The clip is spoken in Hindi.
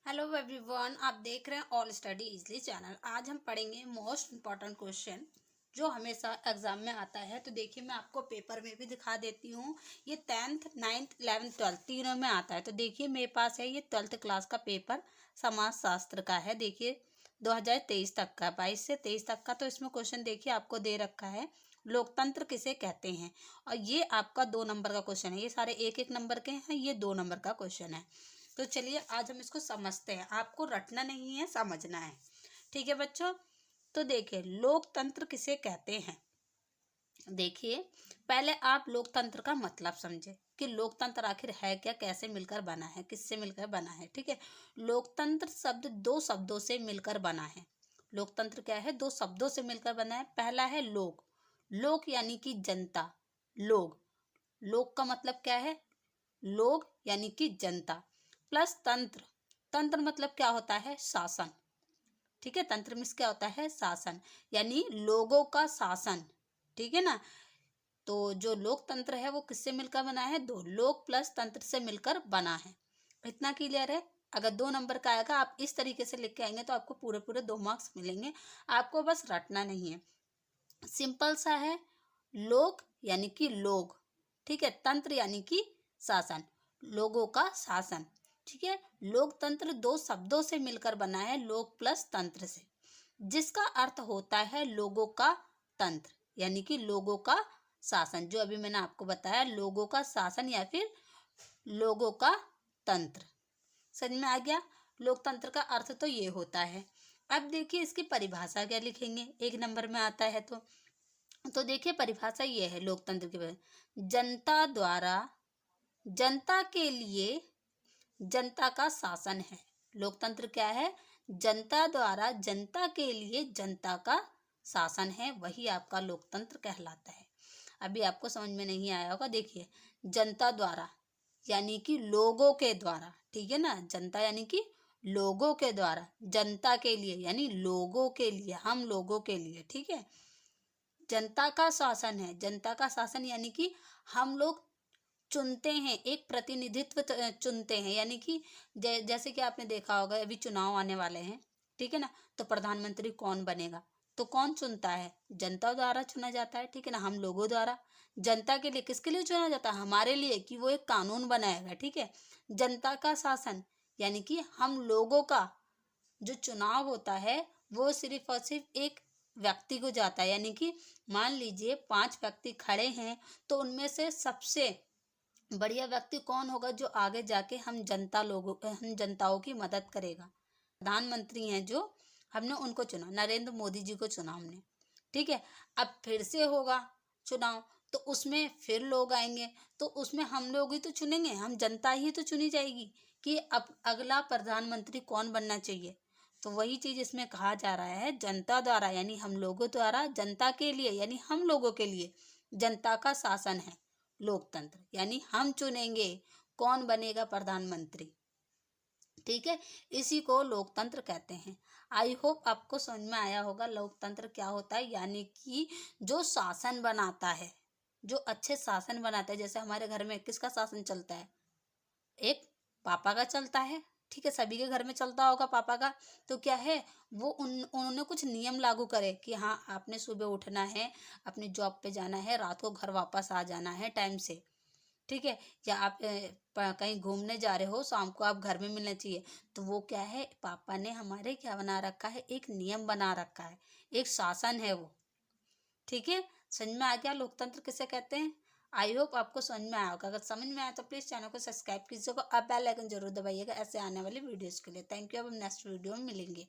हेलो एवरीवन, आप देख रहे हैं ऑल स्टडी इजली चैनल। आज हम पढ़ेंगे मोस्ट इम्पॉर्टेंट क्वेश्चन जो हमेशा एग्जाम में आता है। तो देखिए, मैं आपको पेपर में भी दिखा देती हूँ। ये 10th, 9th, 11th, 12th तीनों में आता है। तो देखिए, मेरे पास है ये 12th क्लास का पेपर समाज शास्त्र का है। देखिए 2023 तक का, 22 से 23 तक का। तो इसमें क्वेश्चन देखिए आपको दे रखा है, लोकतंत्र किसे कहते हैं। और ये आपका 2 नंबर का क्वेश्चन है। ये सारे 1-1 नंबर के हैं, ये 2 नंबर का क्वेश्चन है। तो चलिए आज हम इसको समझते हैं। आपको रटना नहीं है, समझना है। ठीक है बच्चों। तो देखिए, लोकतंत्र किसे कहते हैं। देखिए, पहले आप लोकतंत्र का मतलब समझे कि लोकतंत्र आखिर है क्या, कैसे मिलकर बना है, किससे मिलकर बना है। ठीक है, लोकतंत्र शब्द 2 शब्दों से मिलकर बना है। लोकतंत्र क्या है, 2 शब्दों से मिलकर बना है। पहला है लोक। लोक यानी कि जनता, लोग। लोक का मतलब क्या है, लोग यानी कि जनता, प्लस तंत्र। तंत्र मतलब क्या होता है, शासन। ठीक है, तंत्र में क्या होता है, शासन, यानी लोगों का शासन। ठीक है ना। तो जो लोकतंत्र है वो किससे मिलकर बना है, 2 लोक प्लस तंत्र से मिलकर बना है। इतना क्लियर है। अगर 2 नंबर का आएगा, आप इस तरीके से लिख के आएंगे तो आपको पूरे पूरे 2 मार्क्स मिलेंगे। आपको बस रटना नहीं है, सिंपल सा है। लोक यानी कि लोग, ठीक है। तंत्र यानी कि शासन, लोगों का शासन। ठीक है, लोकतंत्र 2 शब्दों से मिलकर बना है, लोक प्लस तंत्र से, जिसका अर्थ होता है लोगों का तंत्र, यानी कि लोगों का शासन। जो अभी मैंने आपको बताया, लोगों का शासन या फिर लोगों का तंत्र। समझ में आ गया। लोकतंत्र का अर्थ तो ये होता है। अब देखिए, इसकी परिभाषा क्या लिखेंगे, 1 नंबर में आता है। तो देखिए, परिभाषा ये है लोकतंत्र की, जनता द्वारा जनता के लिए जनता का शासन है। लोकतंत्र क्या है, जनता द्वारा जनता के लिए जनता का शासन है, वही आपका लोकतंत्र कहलाता है। अभी आपको समझ में नहीं आया होगा। देखिए, जनता द्वारा यानी कि लोगों के द्वारा, ठीक है ना। जनता यानी कि लोगों के द्वारा, जनता के लिए यानी लोगों के लिए, हम लोगों के लिए। ठीक है, जनता का शासन है। जनता का शासन यानी कि हम लोग चुनते हैं, एक प्रतिनिधित्व चुनते हैं। यानी कि जैसे कि आपने देखा होगा, अभी चुनाव आने वाले हैं, ठीक है ना। तो प्रधानमंत्री कौन बनेगा, तो कौन चुनता है, जनता द्वारा चुना जाता है। ठीक है ना, हम लोगों द्वारा। जनता के लिए, किसके लिए चुना जाता है, हमारे लिए, कि वो एक कानून बनाएगा। ठीक है, जनता का शासन यानी कि हम लोगों का जो चुनाव होता है वो सिर्फ और सिर्फ एक व्यक्ति को जाता है। यानी कि मान लीजिए 5 व्यक्ति खड़े हैं, तो उनमें से सबसे बढ़िया व्यक्ति कौन होगा, जो आगे जाके हम जनताओं की मदद करेगा। प्रधानमंत्री हैं जो, हमने उनको चुना, नरेंद्र मोदी जी को चुना हमने। ठीक है, अब फिर से होगा चुनाव, तो उसमें फिर लोग आएंगे, तो उसमें हम लोग ही तो चुनेंगे, हम जनता ही तो चुनी जाएगी कि अब अगला प्रधानमंत्री कौन बनना चाहिए। तो वही चीज इसमें कहा जा रहा है, जनता द्वारा यानी हम लोगों द्वारा, जनता के लिए यानी हम लोगों के लिए जनता का शासन है लोकतंत्र, यानी हम चुनेंगे कौन बनेगा प्रधानमंत्री। ठीक है, इसी को लोकतंत्र कहते हैं। आई होप आपको समझ में आया होगा लोकतंत्र क्या होता है। यानी कि जो शासन बनाता है, जो अच्छे शासन बनाता है। जैसे हमारे घर में किसका शासन चलता है, एक पापा का चलता है। ठीक है, सभी के घर में चलता होगा पापा का। तो क्या है, वो उन्होंने कुछ नियम लागू करे कि हाँ, आपने सुबह उठना है, अपनी जॉब पे जाना है, रात को घर वापस आ जाना है टाइम से। ठीक है, या आप कहीं घूमने जा रहे हो, शाम को आप घर में मिलना चाहिए। तो वो क्या है, पापा ने हमारे क्या बना रखा है, एक नियम बना रखा है, एक शासन है वो। ठीक है, समझ में आ गया लोकतंत्र किसे कहते हैं। आई होप आपको समझ में आया होगा। अगर समझ में आया तो प्लीज़ चैनल को सब्सक्राइब कीजिएगा और बेल आइकन जरूर दबाइएगा ऐसे आने वाले वीडियोज़ के लिए। Thank you. अब हम नेक्स्ट वीडियो में मिलेंगे।